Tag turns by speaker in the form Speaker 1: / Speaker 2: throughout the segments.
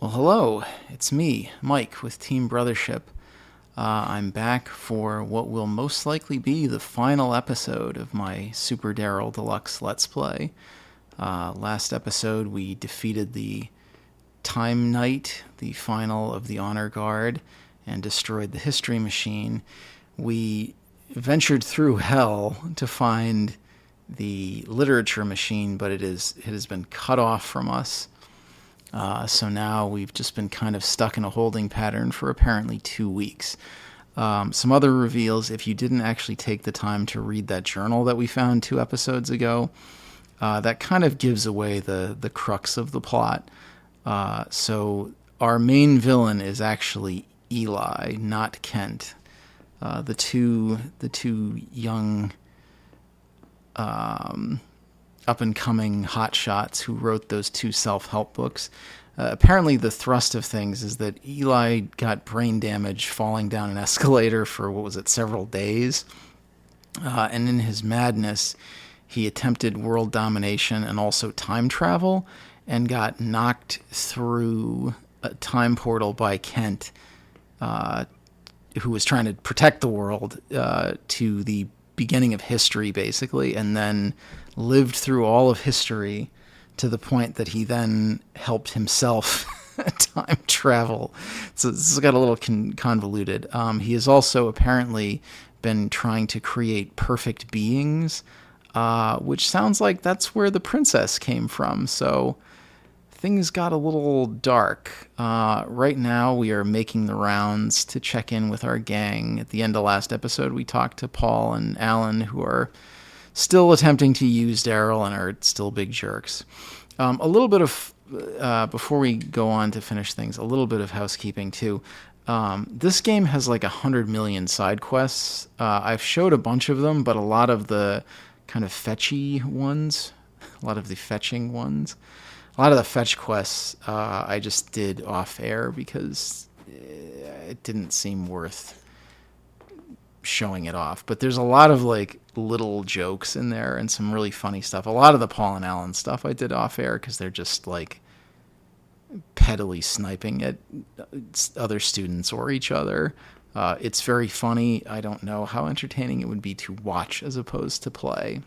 Speaker 1: Well, hello. It's me, Mike, with Team Brothership. I'm back for what will most likely be the final episode of my Super Daryl Deluxe Let's Play. Last episode, we defeated the Time Knight, the final of the Honor Guard, and destroyed the History Machine. We ventured through hell to find the Literature Machine, but it has been cut off from us. So now we've just been kind of stuck in a holding pattern for apparently 2 weeks. Some other reveals: if you didn't actually take the time to read that journal that we found 2 episodes ago, that kind of gives away the crux of the plot. So our main villain is actually Eli, not Kent. The two young up-and-coming hotshots who wrote those 2 self-help books. Apparently the thrust of things is that Eli got brain damage falling down an escalator for, several days. And in his madness, he attempted world domination and also time travel and got knocked through a time portal by Kent, who was trying to protect the world, to the beginning of history, basically, and then lived through all of history to the point that he then helped himself time travel. So this has got a little convoluted. He has also apparently been trying to create perfect beings, which sounds like that's where the princess came from. So things got a little dark. Right now we are making the rounds to check in with our gang. At the end of last episode, we talked to Paul and Alan, who are still attempting to use Daryl and are still big jerks. A little bit of, before we go on to finish things, a little bit of housekeeping too. This game has like 100 million side quests. I've showed a bunch of them, but a lot of the kind of fetchy ones, a lot of the fetching ones, a lot of the fetch quests I just did off air because it didn't seem worth showing it off. But there's a lot of like little jokes in there and some really funny stuff. A lot of the Paul and Alan stuff I did off air because they're just like pettily sniping at other students or each other. It's very funny. I don't know how entertaining it would be to watch as opposed to play.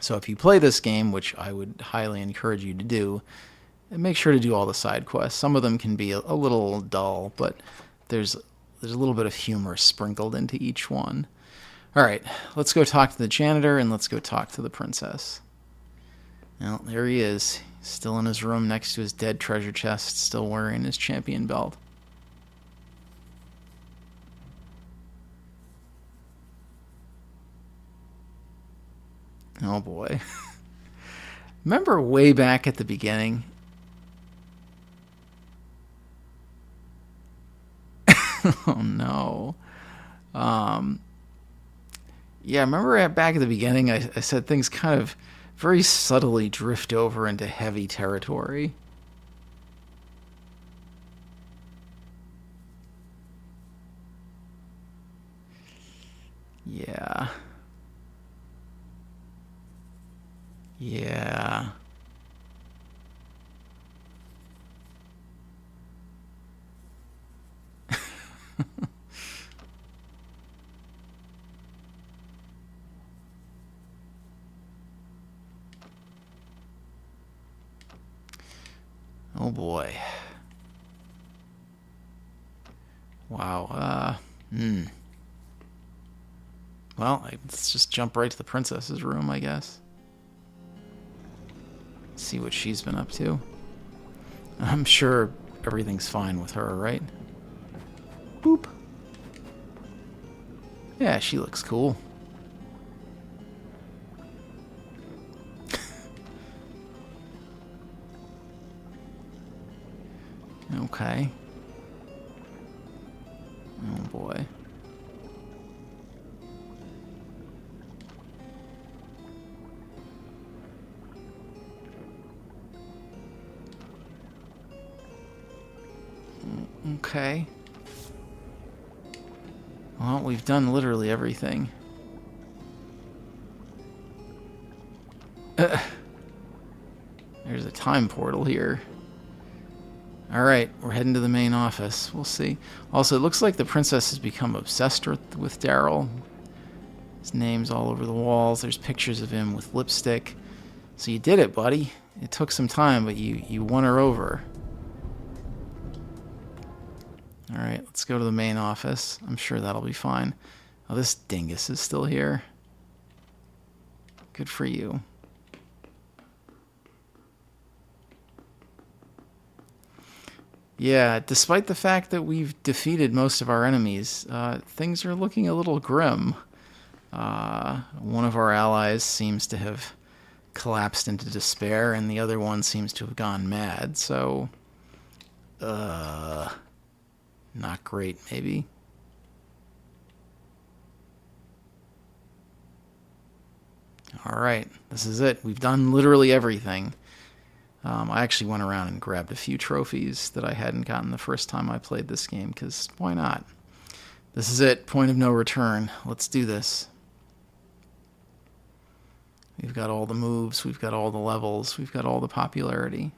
Speaker 1: So if you play this game, which I would highly encourage you to do, make sure to do all the side quests. Some of them can be a little dull, but there's a little bit of humor sprinkled into each one. All right, let's go talk to the janitor and let's go talk to the princess. Well, there he is, still in his room next to his dead treasure chest, still wearing his champion belt. Oh boy. Remember way back at the beginning? Oh no. Yeah, remember back at the beginning I said things kind of very subtly drift over into heavy territory. Yeah. Yeah. Oh boy. Wow. Well, let's just jump right to the princess's room, I guess. See what she's been up to. I'm sure everything's fine with her, right? Boop. Yeah, she looks cool. Okay. Oh boy. Okay. Well, we've done literally everything. There's a time portal here. All right, we're heading to the main office. We'll see. Also, it looks like the princess has become obsessed with Daryl. His name's all over the walls. There's pictures of him with lipstick. So you did it, buddy. It took some time, but you won her over. All right, let's go to the main office. I'm sure that'll be fine. Oh, this dingus is still here. Good for you. Yeah, despite the fact that we've defeated most of our enemies, things are looking a little grim. One of our allies seems to have collapsed into despair, and the other one seems to have gone mad, so... not great, maybe. Alright, this is it. We've done literally everything. I actually went around and grabbed a few trophies that I hadn't gotten the first time I played this game, because why not? This is it. Point of no return. Let's do this. We've got all the moves, we've got all the levels, we've got all the popularity.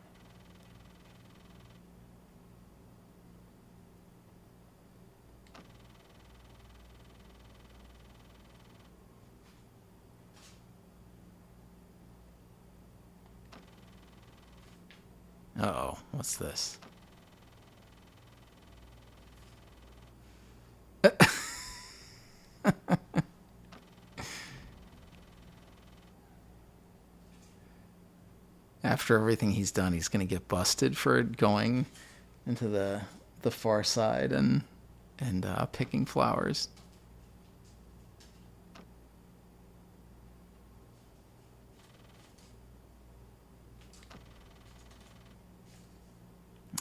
Speaker 1: Uh-oh, what's this? After everything he's done, he's going to get busted for going into the far side and picking flowers.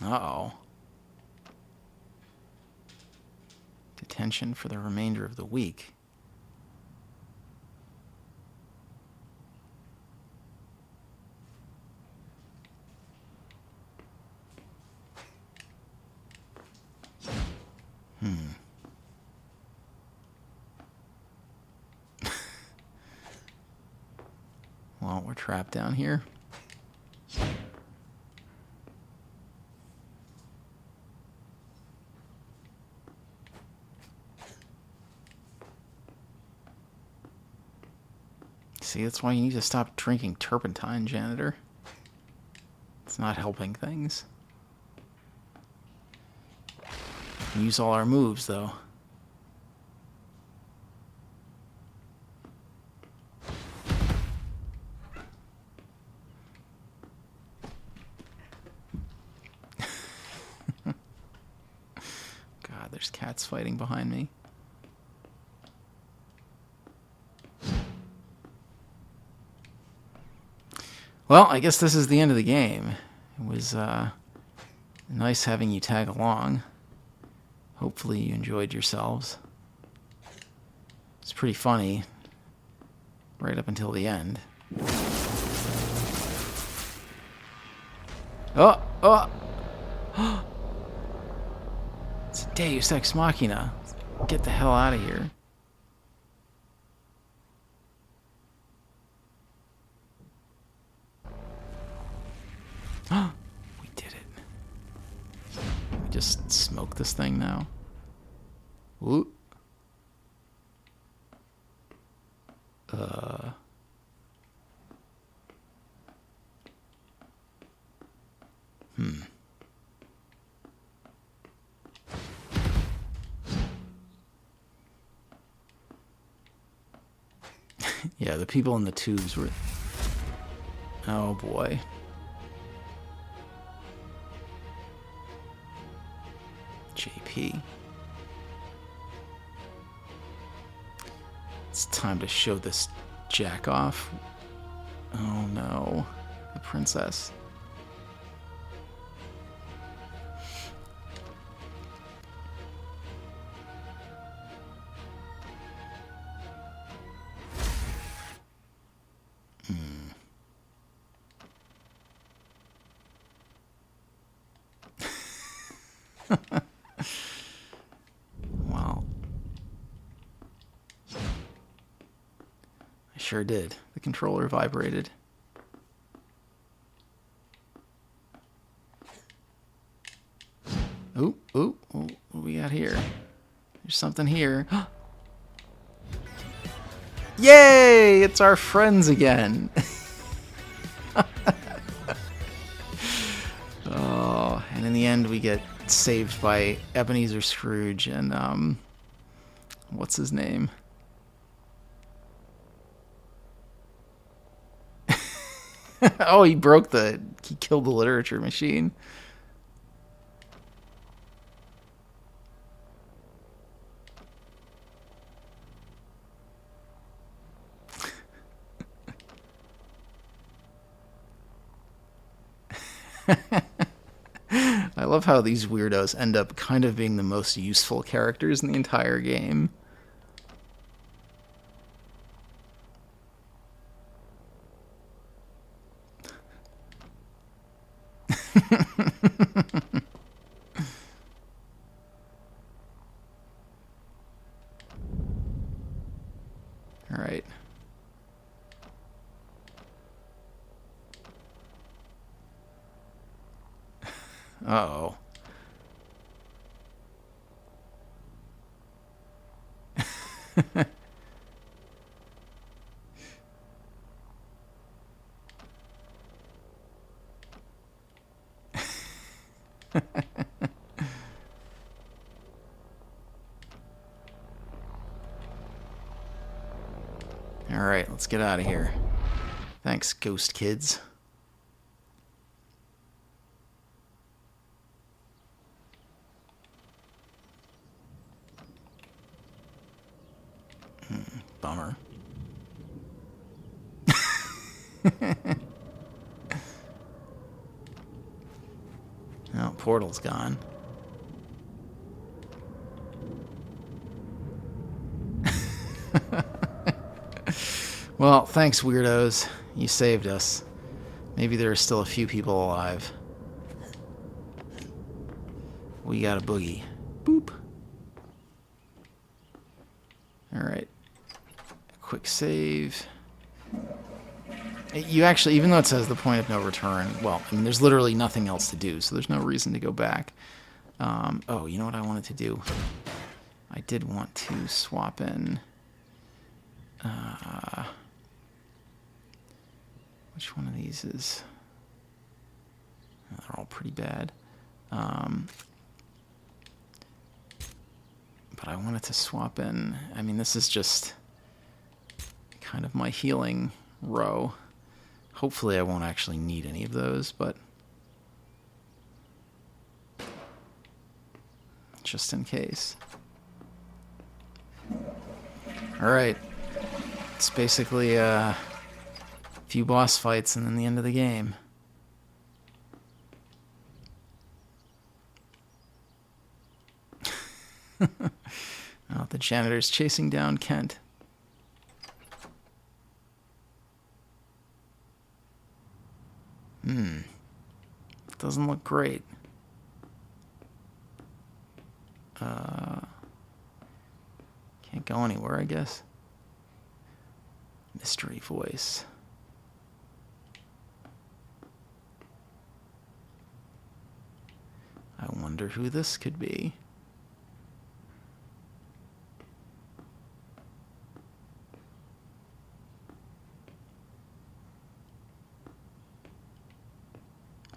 Speaker 1: Uh-oh. Detention for the remainder of the week. Well, we're trapped down here. See, that's why you need to stop drinking turpentine, janitor. It's not helping things. Use all our moves, though. God, there's cats fighting behind me. Well, I guess this is the end of the game. It was nice having you tag along. Hopefully you enjoyed yourselves. It's pretty funny, right up until the end. Oh! Oh! It's a Deus Ex Machina. Get the hell out of here. We did it. We just smoke this thing now. Ooh. Yeah, the people in the tubes were... Oh, boy. JP. It's time to show this jack off. Oh, no. The princess. Well, I sure did. The controller vibrated. Ooh, ooh, ooh, what do we got here? There's something here. Yay! It's our friends again. Oh, and in the end we get saved by Ebenezer Scrooge and, what's his name? Oh, he killed the literature machine. I love how these weirdos end up kind of being the most useful characters in the entire game. All right. Uh-oh. All right, let's get out of here. Thanks, ghost kids. Bummer. Oh, portal's gone. Well, thanks, weirdos. You saved us. Maybe there are still a few people alive. We got a boogie. Boop. Alright. Quick save. You actually, even though it says the point of no return, well, I mean, there's literally nothing else to do, so there's no reason to go back. Oh, you know what I wanted to do? I did want to swap in... which one of these is... They're all pretty bad. But I wanted to swap in... I mean, this is just kind of my healing row. Hopefully I won't actually need any of those, but... just in case. Alright. It's basically a few boss fights and then the end of the game. Oh, the janitor's chasing down Kent. Doesn't look great. Can't go anywhere, I guess. Mystery voice. I wonder who this could be.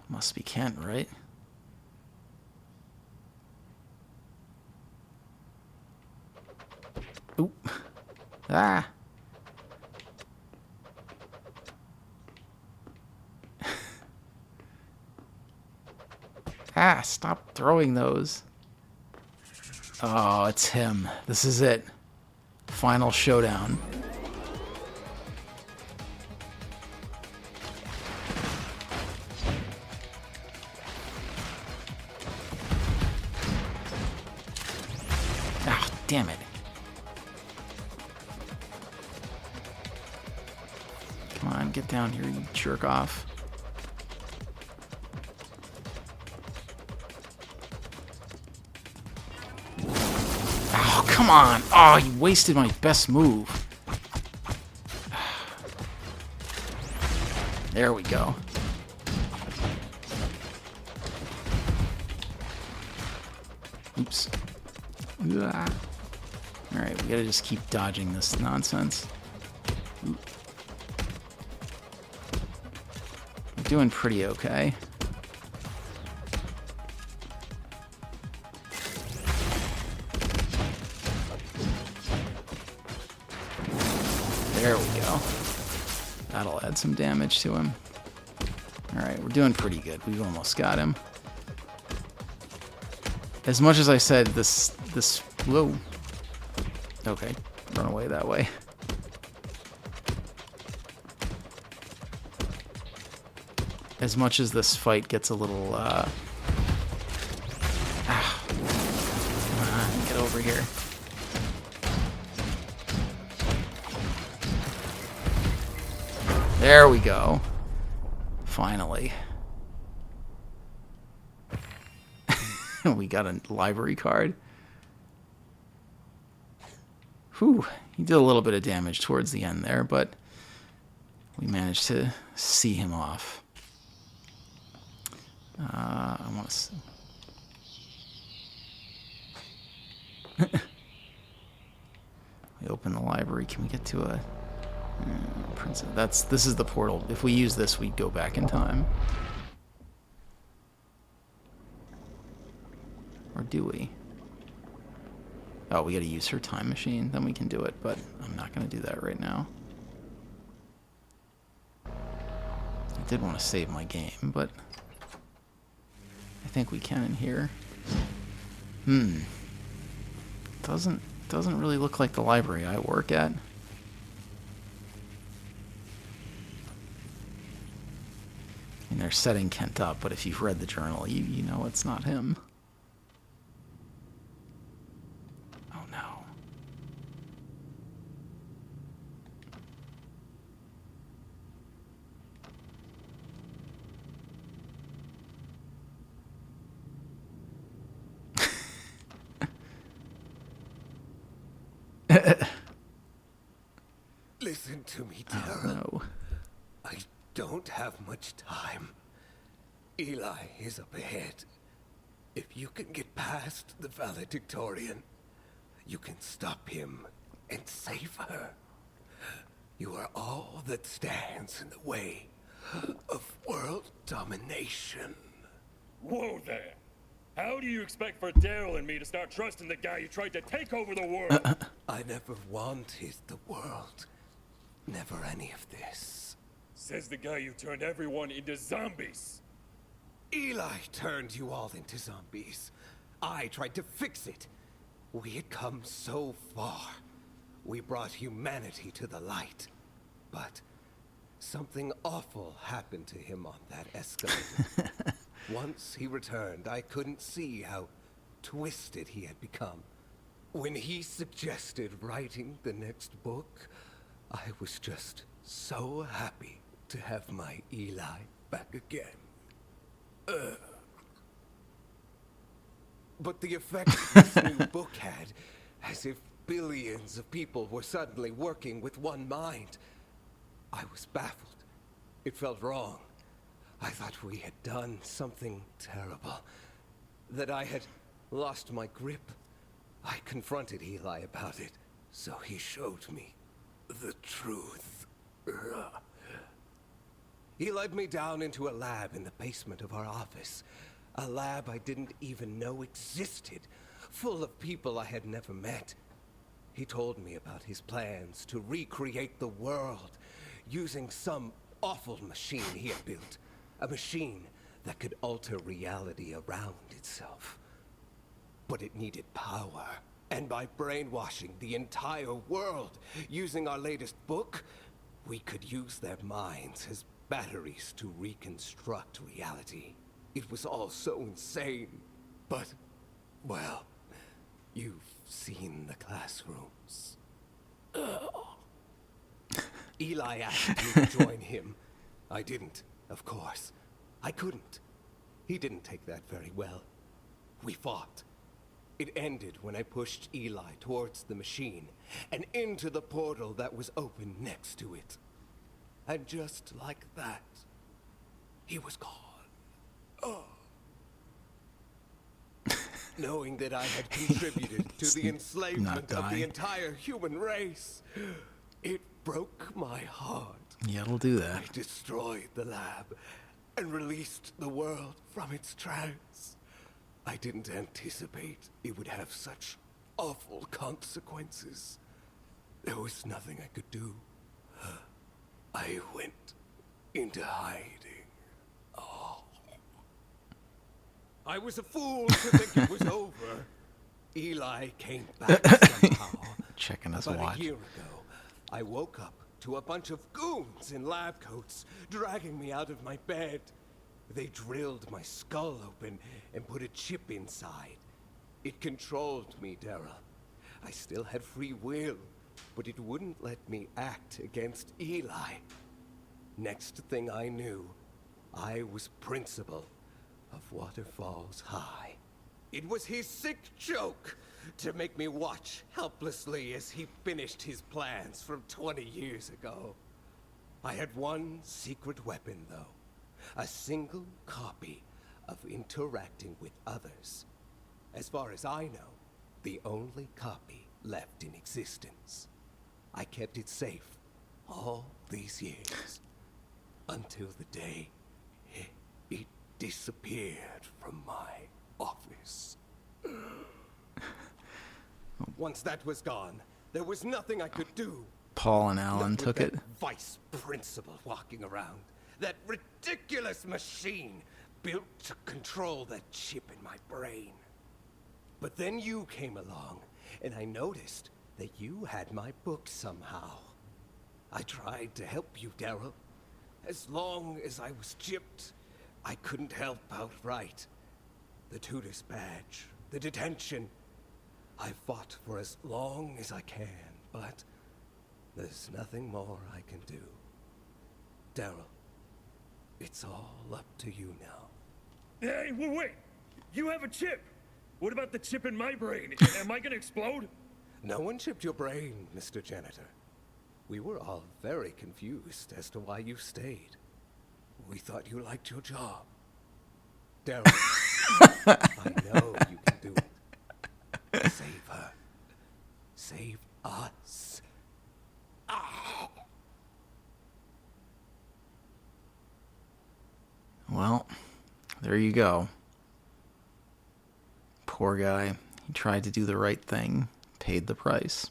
Speaker 1: Must be Kent, right? Oop. Ah. Ah, stop throwing those. Oh, it's him. This is it. Final showdown. Ah, damn it. Come on, get down here, you jerk off. Oh, come on. Oh, you wasted my best move. There we go. Oops. Alright, we gotta just keep dodging this nonsense. We're doing pretty okay. There we go. That'll add some damage to him. Alright, we're doing pretty good. We've almost got him. As much as I said this... Whoa. Okay, run away that way. As much as this fight gets a little, come on, get over here. There we go. Finally. We got a library card. Whew, he did a little bit of damage towards the end there, but we managed to see him off. I want to... We open the library. Can we get to a... princess? This is the portal. If we use this, we go back in time. Or do we? Oh, we gotta use her time machine. Then we can do it, but I'm not gonna do that right now. I did want to save my game, but I think we can in here. Doesn't really look like the library I work at. And they're setting Kent up, but if you've read the journal, you know it's not him. Oh no.
Speaker 2: Listen to me, Daryl.
Speaker 1: Oh, no.
Speaker 2: I don't have much time. Eli is up ahead. If you can get past the valedictorian, you can stop him and save her. You are all that stands in the way of world domination.
Speaker 3: Whoa there! How do you expect for Daryl and me to start trusting the guy who tried to take over the world?
Speaker 2: I never wanted the world. Never any of this.
Speaker 3: Says the guy who turned everyone into zombies.
Speaker 2: Eli turned you all into zombies. I tried to fix it. We had come so far. We brought humanity to the light. But something awful happened to him on that escalator. Once he returned, I couldn't see how twisted he had become. When he suggested writing the next book, I was just so happy to have my Eli back again. But the effect this new book had, as if billions of people were suddenly working with one mind, I was baffled. It felt wrong. I thought we had done something terrible, that I had lost my grip. I confronted Eli about it, so he showed me the truth. He led me down into a lab in the basement of our office. A lab I didn't even know existed, full of people I had never met. He told me about his plans to recreate the world using some awful machine he had built. A machine that could alter reality around itself. But it needed power. And by brainwashing the entire world using our latest book, we could use their minds as batteries to reconstruct reality. It was all so insane. But, well, you've seen the classrooms. Eli asked me to join him. I didn't, of course. I couldn't. He didn't take that very well. We fought. It ended when I pushed Eli towards the machine and into the portal that was open next to it. And just like that, he was gone. Oh. knowing that I had contributed to the enslavement of the entire human race. It broke my heart.
Speaker 1: Yeah, it'll do that.
Speaker 2: I destroyed the lab and released the world from its trance. I didn't anticipate it would have such awful consequences. There was nothing I could do. I went into hiding. Oh. I was a fool to think it was over. Eli came back somehow.
Speaker 1: Checking his
Speaker 2: About
Speaker 1: watch.
Speaker 2: a year ago, I woke up to a bunch of goons in lab coats dragging me out of my bed. They drilled my skull open and put a chip inside. It controlled me, Daryl. I still had free will, but it wouldn't let me act against Eli. Next thing I knew, I was principal of Waterfalls High. It was his sick joke to make me watch helplessly as he finished his plans from 20 years ago. I had one secret weapon, though. A single copy of interacting with others. As far as I know, the only copy left in existence. I kept it safe all these years, until the day it disappeared from my office. Once that was gone, there was nothing I could do.
Speaker 1: Paul and Alan
Speaker 2: Not with
Speaker 1: took
Speaker 2: that
Speaker 1: it.
Speaker 2: Vice principal walking around. That ridiculous machine built to control that chip in my brain. But then you came along, and I noticed that you had my book somehow. I tried to help you, Daryl. As long as I was chipped, I couldn't help outright. The tutor's badge, the detention. I fought for as long as I can, but there's nothing more I can do. Daryl, it's all up to you now.
Speaker 3: Hey, wait! You have a chip! What about the chip in my brain? Am I gonna explode?
Speaker 2: No one chipped your brain, Mr. Janitor. We were all very confused as to why you stayed. We thought you liked your job. Daryl, I know you can do it. Save her. Save us. Ah!
Speaker 1: Well, there you go. Poor guy. He tried to do the right thing, paid the price.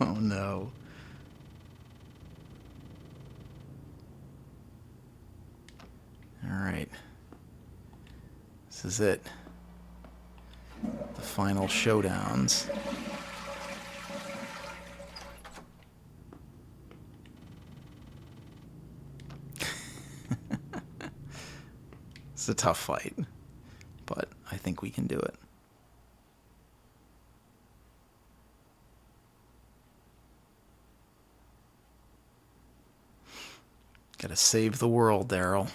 Speaker 1: Oh no. All right. This is it. The final showdowns. It's a tough fight, but I think we can do it. Gotta save the world, Daryl.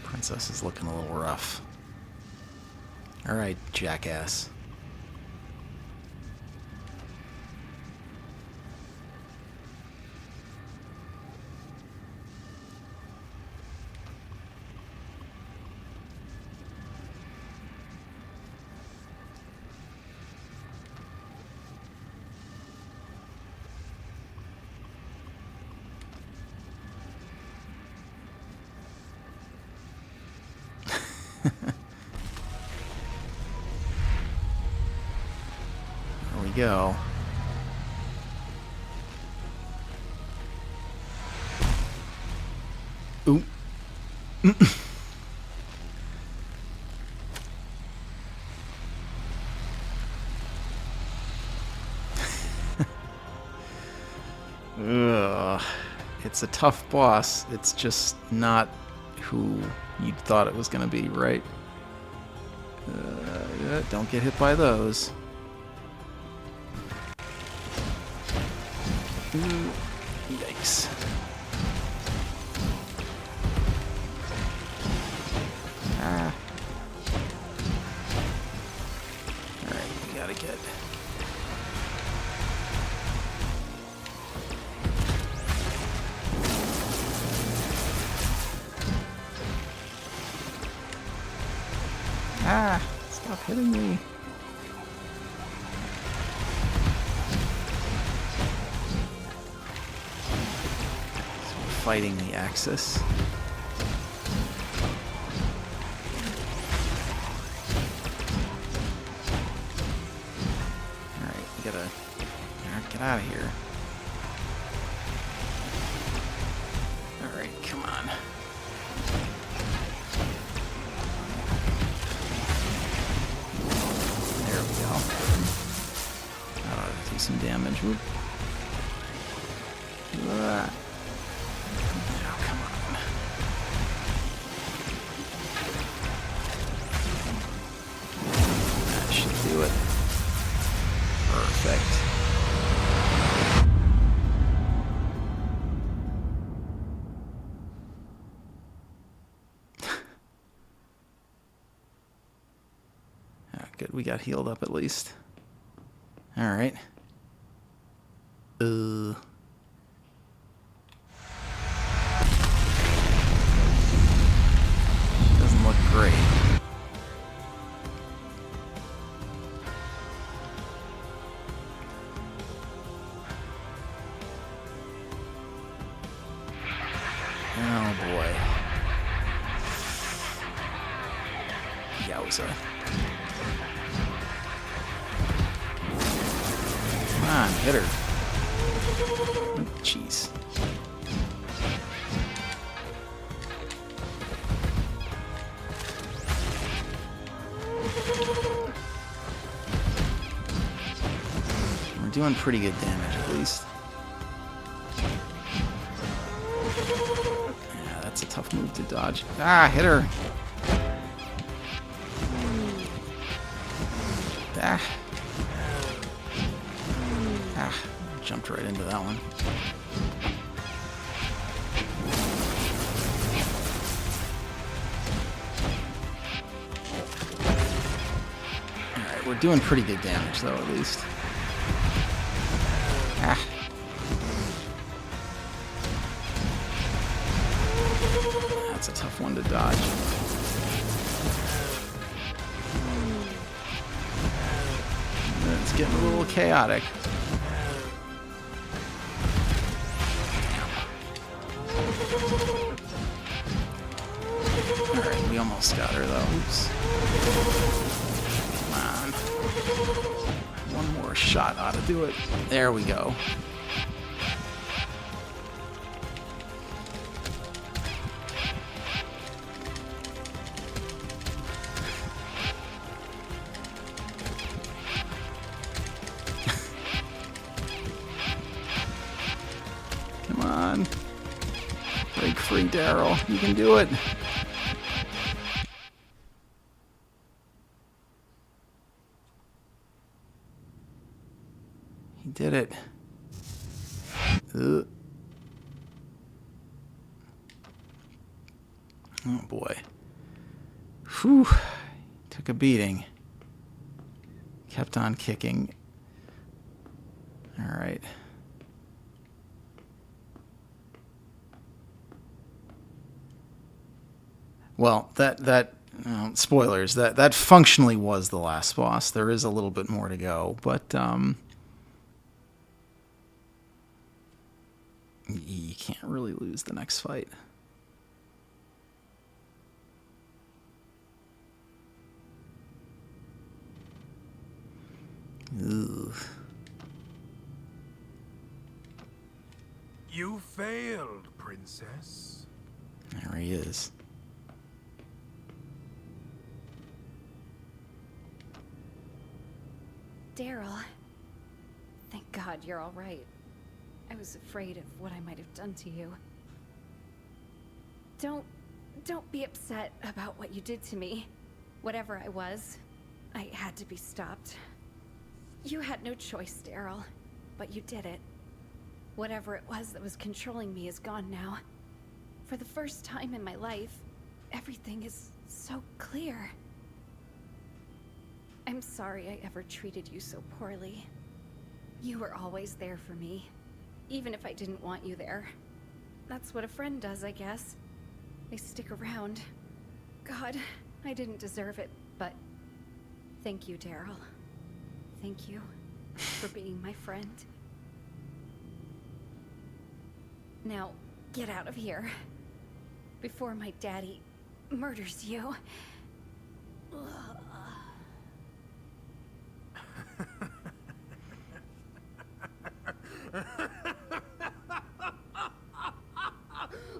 Speaker 1: Princess is looking a little rough. Alright, jackass. There we go. Ooh. Ugh. It's a tough boss. It's just not who you'd thought it was going to be, right? Don't get hit by those. Yikes. Stop hitting me. So we're fighting the Axis. Alright, we gotta get out of here. Alright, come on. There we go. That ought to do some damage. Whoop. Oh, come on. That should do it. Perfect. Good, we got healed up at least. Alright. Doesn't look great. Oh boy. Yowza. Come on, hit her. Jeez. We're doing pretty good damage, at least. Yeah, that's a tough move to dodge. Ah, hit her. Ah. Ah, jumped right into that one. Alright, we're doing pretty good damage, though, at least. Ah. That's a tough one to dodge. It's getting a little chaotic. Alright, we almost got her though. Oops. Come on. One more shot ought to do it. There we go. Come on. Break free, Daryl. You can do it. He did it. Ugh. Oh boy. Whew. Took a beating. Kept on kicking. All right. Well, spoilers. That functionally was the last boss. There is a little bit more to go, but you can't really lose the next fight. Ugh.
Speaker 4: You failed, princess.
Speaker 1: There he is.
Speaker 5: Daryl, thank God you're all right. I was afraid of what I might have done to you. Don't be upset about what you did to me. Whatever I was, I had to be stopped. You had no choice, Daryl, but you did it. Whatever it was that was controlling me is gone now. For the first time in my life, everything is so clear. I'm sorry I ever treated you so poorly. You were always there for me, even if I didn't want you there. That's what a friend does, I guess. They stick around. God, I didn't deserve it, but Thank you, Daryl. Thank you for being my friend. Now, get out of here. Before my daddy murders you.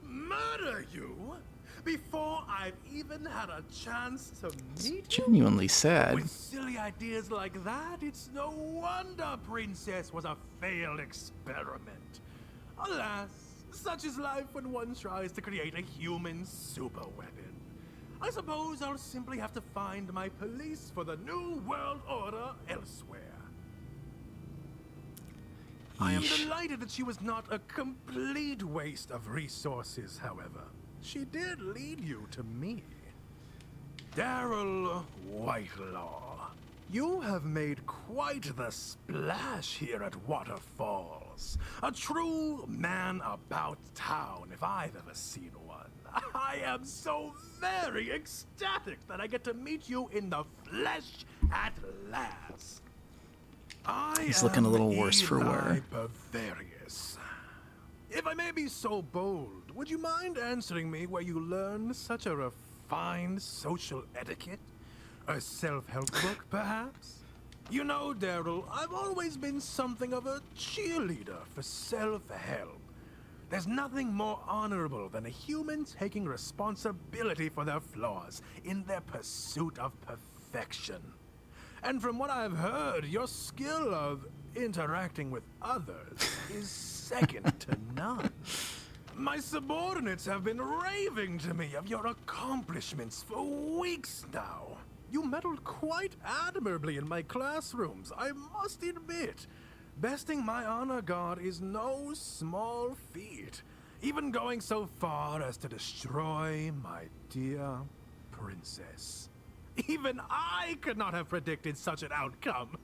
Speaker 4: Murder you? Before I've even had a chance to meet you?
Speaker 1: Genuinely sad.
Speaker 4: With silly ideas like that, it's no wonder Princess was a failed experiment. Alas, such is life when one tries to create a human superweapon. I suppose I'll simply have to find my police for the New World Order elsewhere. I am delighted that she was not a complete waste of resources, however. She did lead you to me. Daryl Whitelaw, you have made quite the splash here at Waterfalls. A true man about town, if I've ever seen one. I am so very ecstatic that I get to meet you in the flesh at last.
Speaker 1: He's looking a little worse for wear.
Speaker 4: Bavarius. If I may be so bold, would you mind answering me where you learned such a refined social etiquette? A self-help book, perhaps? You know, Daryl, I've always been something of a cheerleader for self-help. There's nothing more honorable than a human taking responsibility for their flaws in their pursuit of perfection. And from what I've heard, your skill of interacting with others is second to none. My subordinates have been raving to me of your accomplishments for weeks now. You meddled quite admirably in my classrooms, I must admit. Besting my honor guard is no small feat, even going so far as to destroy my dear princess. Even I could not have predicted such an outcome.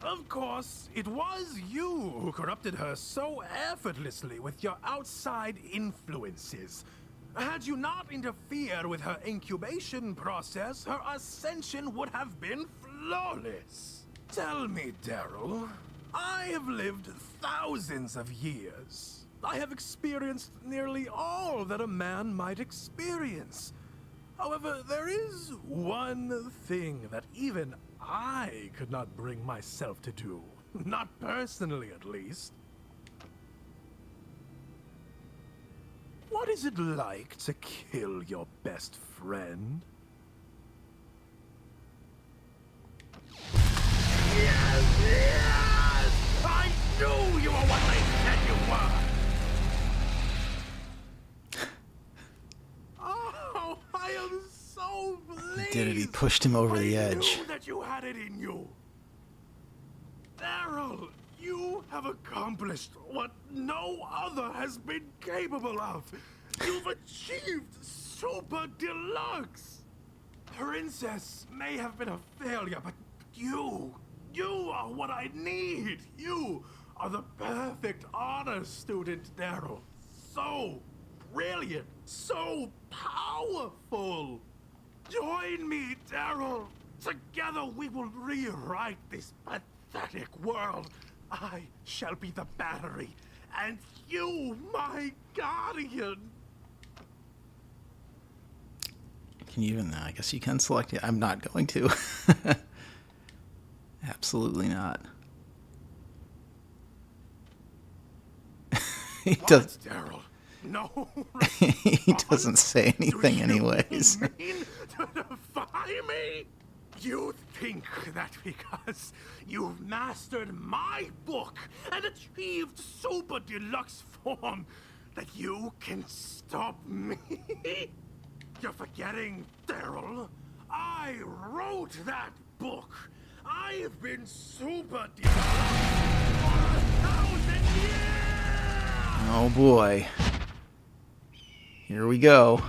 Speaker 4: Of course, it was you who corrupted her so effortlessly with your outside influences. Had you not interfered with her incubation process, her ascension would have been flawless. Tell me, Daryl, I have lived thousands of years. I have experienced nearly all that a man might experience. However, there is one thing that even I could not bring myself to do. Not personally, at least. What is it like to kill your best friend? Yes, yes! I knew you were what they said you were! Oh, I am so pleased!
Speaker 1: He did it. He pushed him over the edge.
Speaker 4: I knew that you had it in you. Daryl, you have accomplished what no other has been capable of. You've achieved Super Deluxe. Princess may have been a failure, but you are what I need. You are the perfect honor student, Daryl. So brilliant, so powerful. Join me, Daryl. Together we will rewrite this pathetic world. I shall be the battery, and you, my guardian.
Speaker 1: Can you even? I guess you can select it. I'm not going to. Absolutely not. He does.
Speaker 4: Daryl? No.
Speaker 1: He doesn't say anything,
Speaker 4: Do
Speaker 1: anyways.
Speaker 4: You mean to defy me? You think that because you've mastered my book and achieved Super Deluxe form that you can stop me? You're forgetting, Daryl. I wrote that book. I've been Super Deluxe for 1,000 years!
Speaker 1: Oh boy. Here we go.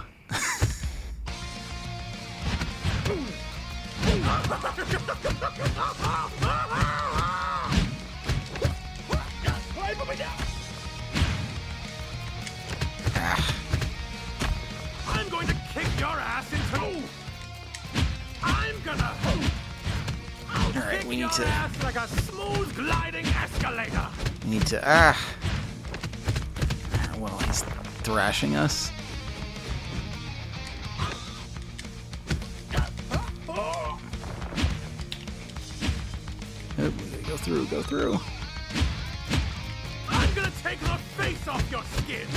Speaker 4: I'm going to kick your ass into... I'm gonna...
Speaker 1: We need to.
Speaker 4: Ass like a smooth gliding escalator.
Speaker 1: We need to. Well, he's thrashing us. Oh, we gotta go through. Go through.
Speaker 4: I'm gonna take the face off your skin.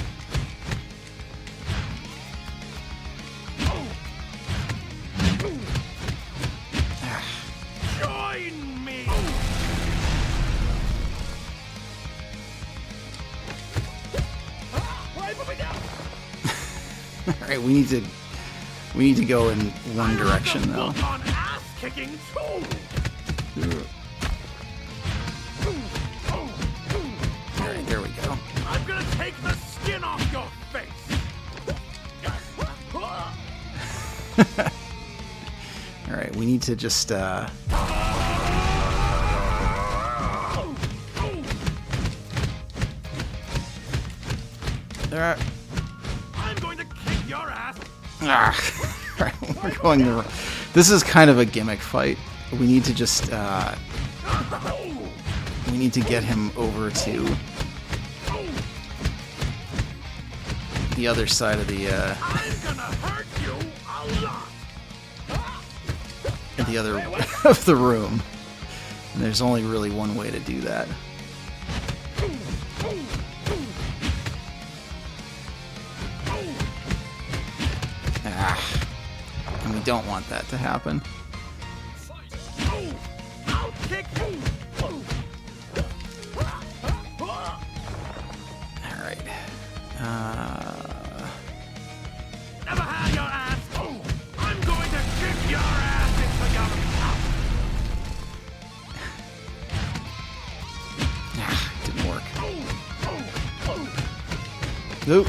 Speaker 4: Join me. Why put me down?
Speaker 1: All right, we need to go in one direction though.
Speaker 4: On ass kicking too.
Speaker 1: All right, there we go.
Speaker 4: I'm gonna take the skin off your face.
Speaker 1: All right, we need to just.
Speaker 4: I'm going to kick your ass.
Speaker 1: We're going the. This is kind of a gimmick fight. We need to just. We need to get him over to the other side of the.
Speaker 4: I'm gonna hurt you a lot.
Speaker 1: The other of the room. And there's only really one way to do that. And we don't want that to happen.
Speaker 4: I'll kick you.
Speaker 1: Alright.
Speaker 4: Never had your ass. I'm going to kick your ass into your mouth.
Speaker 1: Didn't work. Nope.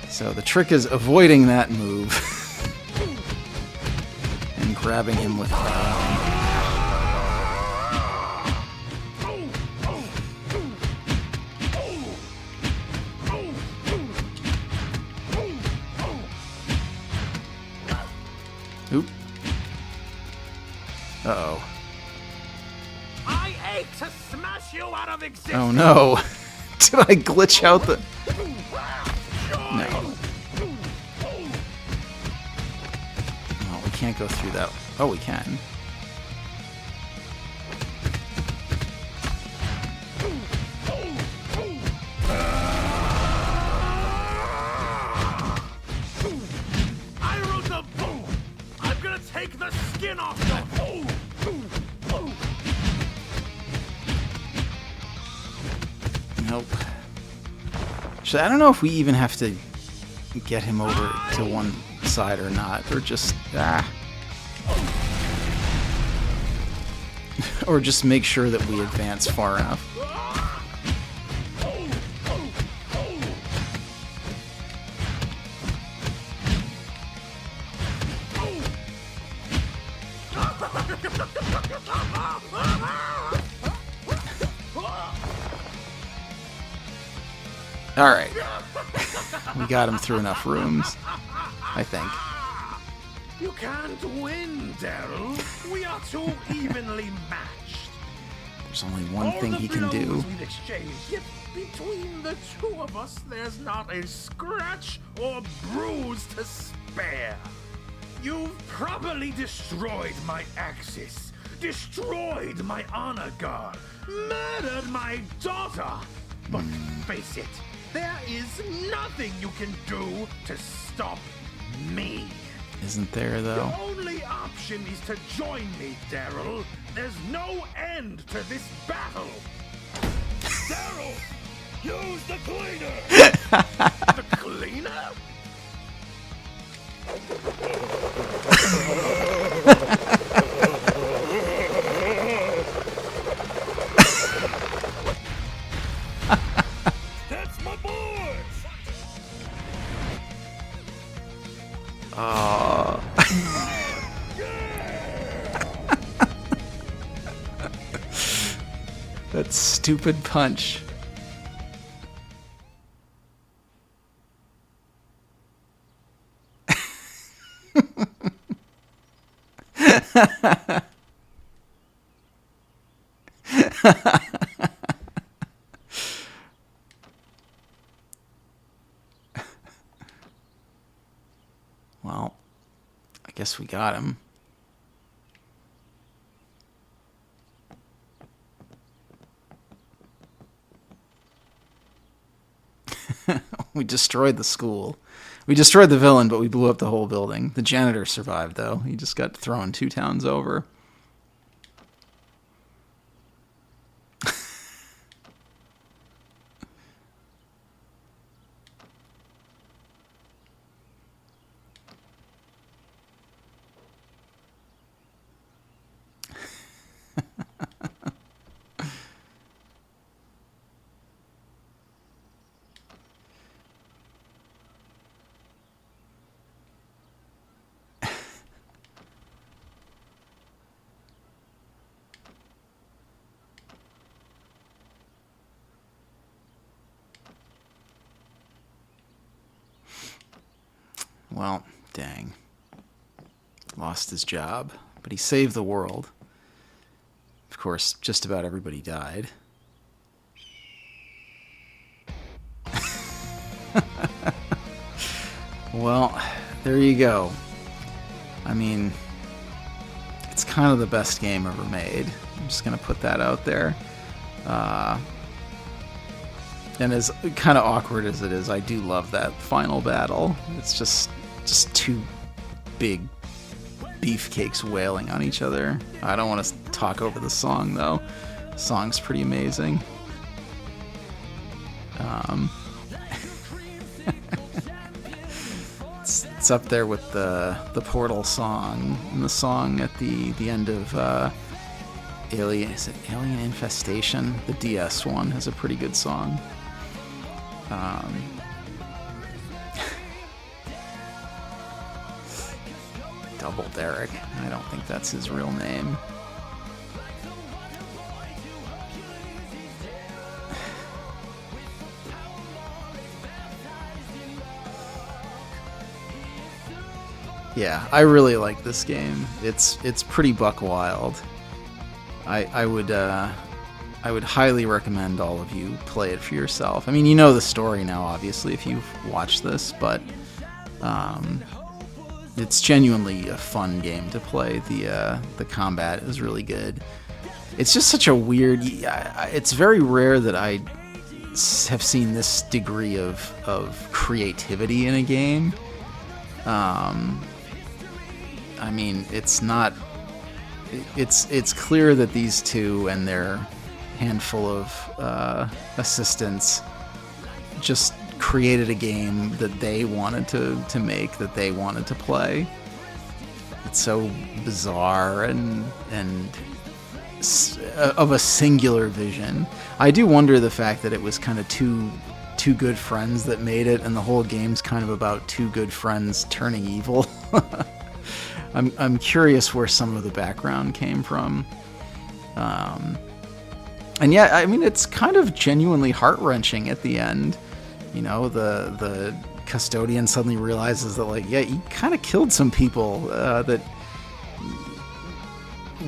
Speaker 1: So the trick is avoiding that move and grabbing him with Oop. Uh-oh.
Speaker 4: I ache to smash you out of existence.
Speaker 1: Oh no. Did I glitch out the... No. Well, we can't go through that. Oh, we can.
Speaker 4: I wrote the boom. I'm gonna take the skin off your boom.
Speaker 1: Nope. So I don't know if we even have to get him over to one side or not, or just or just make sure that we advance far enough. All right, we got him through enough rooms, I think.
Speaker 4: You can't win, Daryl. We are too evenly matched.
Speaker 1: There's only one thing he can do.
Speaker 4: We've exchanged, yet between the two of us, there's not a scratch or bruise to spare. You've properly destroyed my axis, destroyed my honor guard, murdered my daughter. But face it, there is nothing you can do to stop me.
Speaker 1: Isn't there, though?
Speaker 4: The only option is to join me, Daryl. There's no end to this battle.
Speaker 3: Daryl, use the cleaner.
Speaker 4: The cleaner?
Speaker 3: That's my boys.
Speaker 1: That stupid punch. Well, I guess we got him. We destroyed the school. We destroyed the villain, but we blew up the whole building. The janitor survived, though. He just got thrown 2 towns over. Well, dang. Lost his job, but he saved the world. Of course, just about everybody died. Well, there you go. I mean, it's kind of the best game ever made. I'm just going to put that out there. And as kind of awkward as it is, I do love that final battle. It's just 2 big beefcakes wailing on each other. I don't want to talk over the song, though. The song's pretty amazing. It's up there with the Portal song and the song at the end of Alien. Is it Alien Infestation? The DS one has a pretty good song. Double Derek. I don't think that's his real name. Yeah, I really like this game. It's pretty buck wild. I would highly recommend all of you play it for yourself. I mean, you know the story now, obviously, if you've watched this, but it's genuinely a fun game to play. The combat is really good. It's just such a weird... It's very rare that I have seen this degree of creativity in a game. I mean, it's not... It's clear that these two and their handful of assistants just created a game that they wanted to make, that they wanted to play. It's so bizarre and of a singular vision. I do wonder the fact that it was kind of two good friends that made it, and the whole game's kind of about 2 good friends turning evil. I'm curious where some of the background came from. And yeah, I mean, it's kind of genuinely heart-wrenching at the end. You know, the custodian suddenly realizes that, like, yeah, you kind of killed some people that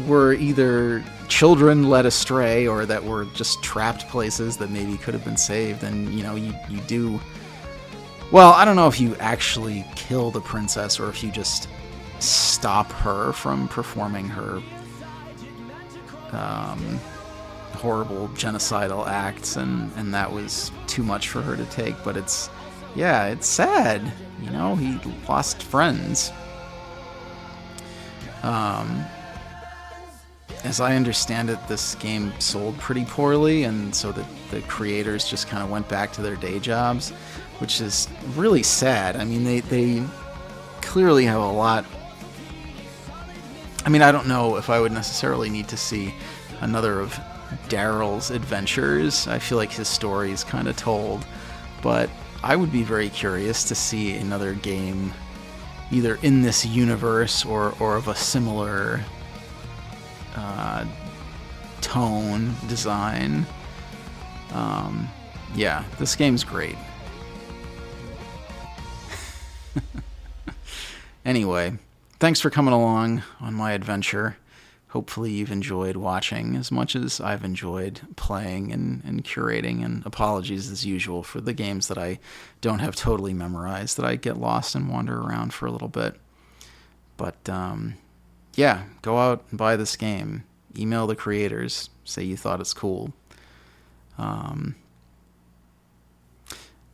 Speaker 1: were either children led astray or that were just trapped places that maybe could have been saved. And, you know, you do... Well, I don't know if you actually kill the princess or if you just stop her from performing her horrible genocidal acts, and that was too much for her to take. But it's sad, you know. He lost friends. As I understand it, this game sold pretty poorly, and so the creators just kind of went back to their day jobs, which is really sad. I mean, they clearly have a lot... I mean, I don't know if I would necessarily need to see another of Daryl's adventures. I feel like his story is kind of told, but I would be very curious to see another game either in this universe or of a similar tone, design. Yeah, this game's great. Anyway, thanks for coming along on my adventure. hopefully you've enjoyed watching as much as I've enjoyed playing and curating, and apologies as usual for the games that I don't have totally memorized, that I get lost and wander around for a little bit. But yeah, go out and buy this game. Email the creators, say you thought it's cool.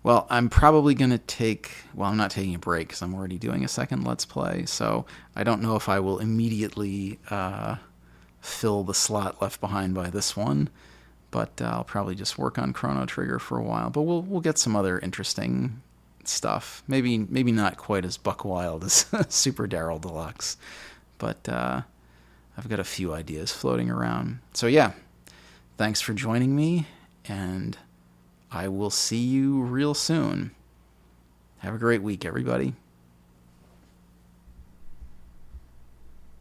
Speaker 1: Well, I'm probably going to I'm not taking a break because I'm already doing a second Let's Play, so I don't know if I will immediately fill the slot left behind by this one, but I'll probably just work on Chrono Trigger for a while, but we'll get some other interesting stuff. Maybe not quite as buck wild as Super Daryl Deluxe, but I've got a few ideas floating around. So yeah, thanks for joining me, and I will see you real soon. Have a great week, everybody.